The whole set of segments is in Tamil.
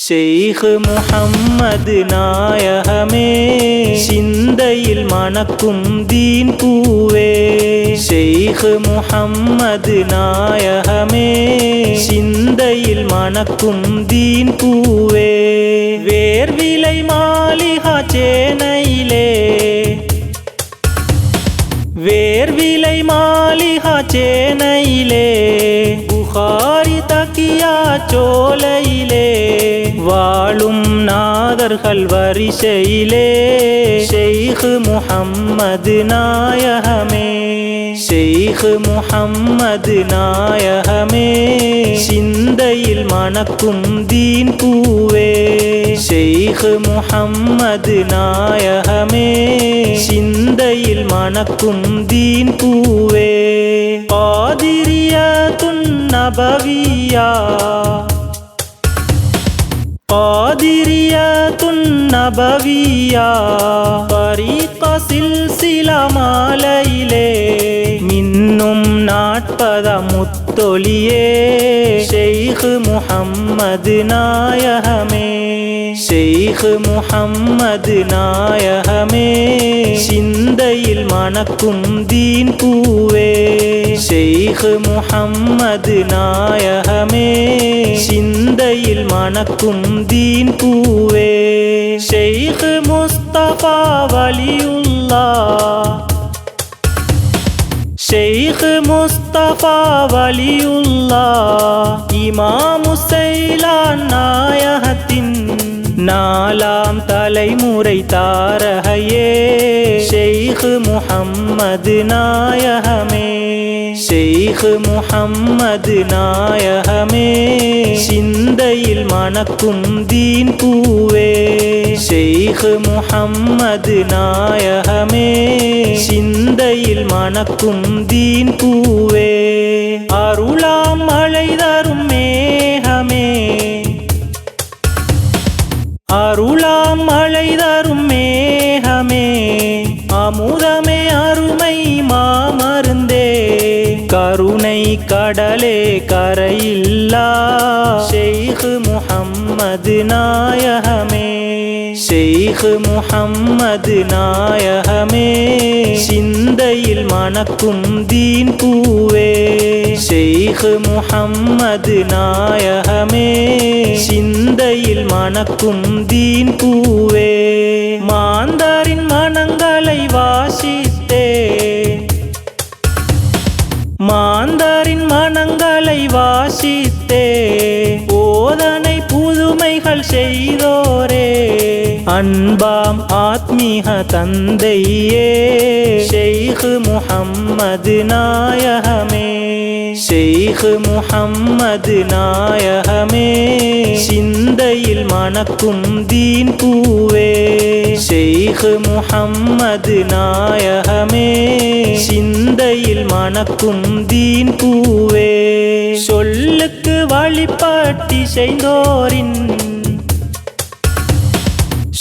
ஷேக் முஹம்மது நாயகமே சிந்தையில் மணக்கும் தீன் பூவே. ஷேக் முஹம்மது நாயகமே சிந்தையில் மணக்கும் தீன் பூவே. வேர்விலை மாளிகா சேனையிலே வேர்விலை மாளிகா சேனையிலே புகாரி தக்கியா சோலையிலே வாழும் நாதர்கள் வரிசையிலே ஷேக் முஹம்மது நாயகமே. ஷேக் முஹம்மது நாயகமே சிந்தையில் மணக்கும் தீன் பூவே. ஷேக் முஹம்மது நாயகமே சிந்தையில் மணக்கும் தீன் பூவே. காதிரியத்துன் நபவியா காதிரியத்துன் நபவியா தரீக சில்சிலா மாலையிலே மின்னும் நாட்பத முத்தொலியே ஷேக் முஹம்மது நாயகமே. ஷேக் முஹம்மது நாயகமே சிந்தையில் மணக்கும் தீன் பூவே. ஷேக் முஹம்மது நாயகமே சிந்தையில் மணக்கும் தீன் பூவே. ஷேக் முஸ்தபா வலியுல்லாஹ் ஷேக் முஸ்தபா வலியுல்லாஹ் இமாமு ஸைலான் நாயகத்தின் நாலாம் தலைமுறை தாரகையே ஷேக் முஹம்மது நாயகமே. ஷேக் முஹம்மது நாயகமே சிந்தையில் மணக்கும் தீன் பூவே. ஷேக் முஹம்மது நாயகமே சிந்தையில் மணக்கும் தீன் பூவே. அருளாம் மழை தரும் மேகமே அருளாம் மழை தரும் மேகமே அமுதமே அருமை மாமருந்தே கருணை கடலே கரையில்லா ஷேக் முஹம்மது நாயகமே. ஷேக் முஹம்மது நாயகமே சிந்தையில் மணக்கும் தீன் பூவே. ஷேக் முஹம்மது நாயகமே சிந்தையில் மணக்கும் தீன் பூவே. மாந்தரின் மனங்களை வாசித்தே மாந்தரின் மனங்களை வாசித்தே போதனை புதுமைகள் செய்தோரே அன்பாம் ஆத்மீக தந்தையே ஷேக் முஹம்மது நாயகமே. ஷேக் முஹம்மது நாயகமே சிந்தையில் மணக்கும் தீன் பூவே. ஷேக் முஹம்மது நாயகமே சிந்தையில் மணக்கும் தீன் பூவே. சொல்லுக்கு வழிபட்டி செய்தோரின்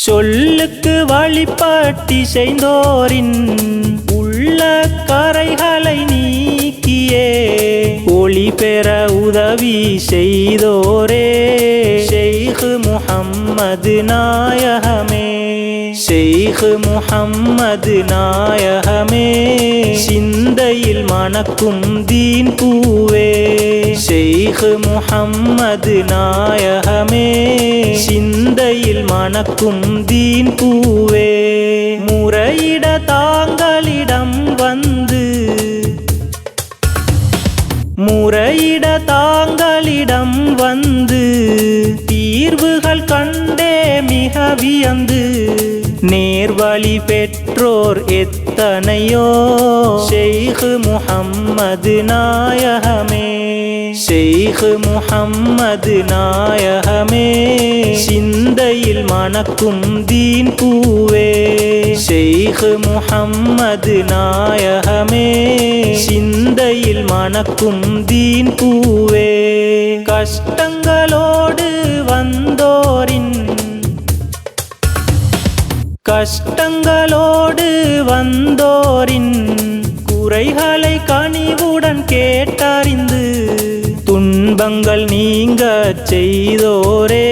சொல்லுக்கு வழிபட்டி செய்தோரின் உள்ள கரைகளை நீக்கியே ஒளி பெற உதவி செய்தோரே ஷேக் முஹம்மது நாயகமே. ஷேக் முஹம்மது நாயகமே சிந்தையில் மணக்கும் தீன் பூவே. ஷேக் முஹம்மது நாயகமே சிந்தையில் மணக்கும் தீன் பூவே. முறையிட தாங்களிடம் வந்து முறையிட தாங்களிடம் வந்து தீர்வுகள் கண்டே மிக வியந்து நேர்வழி பெற்றோர் எத்தனையோ ஷேக் முஹம்மது நாயகமே. ஷேக் முஹம்மது நாயகமே சிந்தையில் மணக்கும் தீன் பூவே. ஷேக் முஹம்மது நாயகமே சிந்தையில் மணக்கும் தீன் பூவே. கஷ்டங்களோடு வந்தோரின் கஷ்டங்களோடு வந்தோரின் குறைகளை கனிவுடன் கேட்டறிந்து துன்பங்கள் நீங்கச் செய்தோரே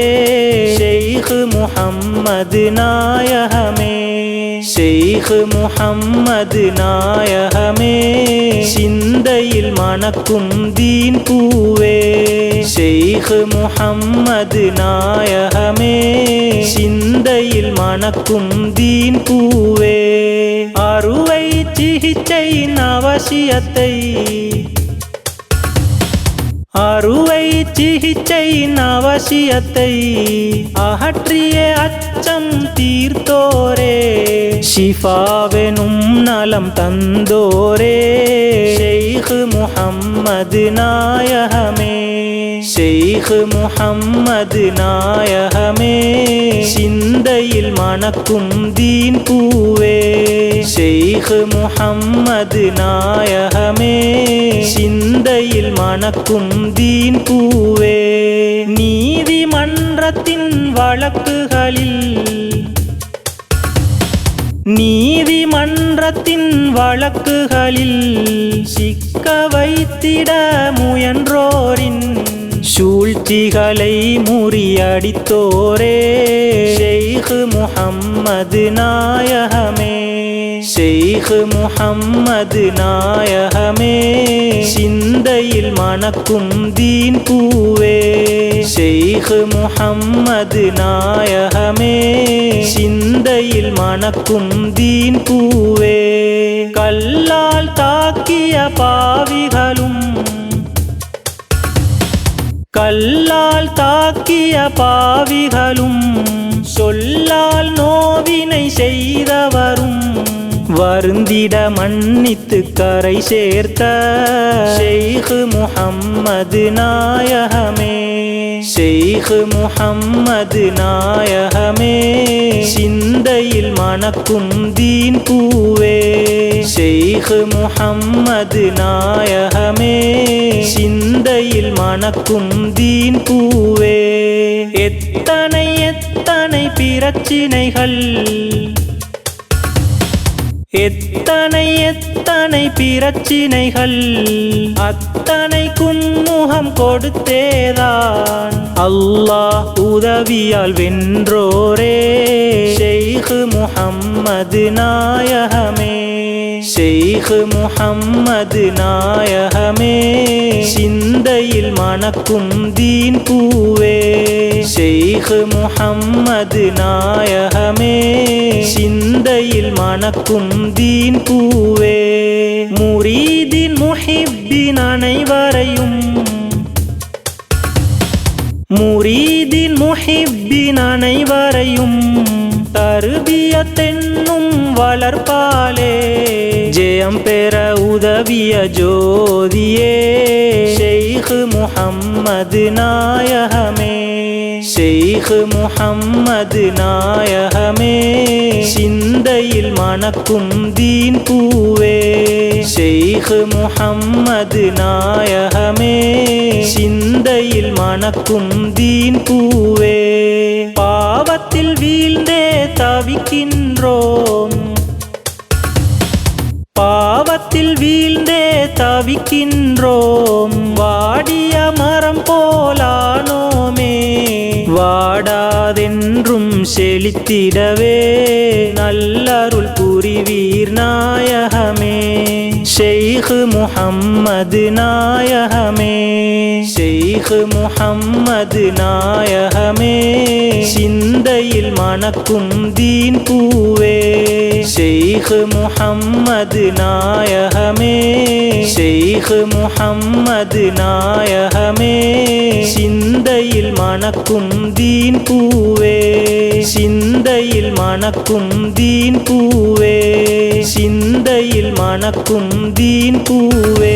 ஷைக் முஹம்மது நாயகமே ஷைக் முஹம்மது நாயகமே சிந்தையில் மணக்கும் தீன் பூவே ஷைக் முஹம்மது நாயகமே சிந்தையில் மணக்கும் தீன் பூவே அறுவை சிகிச்சையின் அவசியத்தை அறுவை சிகிச்சையின் அவசியத்தை அகற்றிய அச்சம் தீர்த்தோரே ஷிஃபாவெனும் நலம் தந்தோரே ஷைக் முஹம்மது நாயகமே ஷைக் முஹம்மது நாயகமே சிந்தையில் மணக்கும் தீன் பூவே ஷைக் முஹம்மது நாயகமே சிந்தையில் மணக்கும் தீன் பூவே நீதிமன்றத்தின் வழக்குகளில் சிக்க வைத்திட முயன்றோரின் சூழ்ச்சிகளை முறியடித்தோரே ஷைக் முஹம்மது நாயகமே ஷைக் முஹம்மது நாயகமே சிந்தையில் மணக்கும் தீன் பூவே ஷைக் முஹம்மது நாயகமே சிந்தையில் மணக்கும் தீன் பூவே கல்லால் தாக்கிய பாவிகளும் சொல்லால் நோவினை செய்தவரும் வருந்திட மன்னித்து கரை சேர்த்த ஷைக் முஹம்மது நாயகமே ஷைக் முஹம்மது நாயகமே சிந்தையில் மணக்கும் தீன் பூவே ஷைக் முஹம்மது நாயகமே சிந்தையில் மணக்கும் தீன் பூவே எத்தனை எத்தனை பிரச்சினைகள் அத்தனைக்கும் முகம் கொடுத்தேதான் அல்லாஹ் உதவியால் வென்றோரே ஷைக் முஹம்மது நாயகமே ஷைக் முஹம்மது நாயகமே சிந்தையில் மணக்கும் தீன் பூவே ஷைக் முஹம்மது நாயகமே சிந்தையில் மணக்கும் தீன் பூவே முரீதின் முஹிப்பின் அனைவரையும் தர்பியத்தென்னும் வளர்ப்பாலே ஜெயம் பெற உதவிய ஜோதியே ஷைக் முஹம்மது நாயகமே ஷைக் முஹம்மது நாயகமே சிந்தையில் மணக்கும் தீன் பூவே ஷைக் முஹம்மது நாயகமே சிந்தையில் மணக்கும் தீன் பூவே பாவத்தில் வீழ்ந்தே தவிக்கின்றோம் வாடிய மரம் போலானோமே வாடாதென்றும் செழித்திடவே நல்லருள் புரிவீர் நாயகமே ஷைக் முஹம்மது நாயகமே ஷைக் முஹம்மது நாயகமே சிந்தையில் மணக்கும் தீன் பூவே ஷைக் முஹம்மது நாயகமே ஷைக் முஹம்மது நாயகமே சிந்தையில் மணக்கும் தீன் பூவே சிந்தையில் மணக்கும் தீன் பூவே சிந்தையில் மணக்கும் தீன் பூவே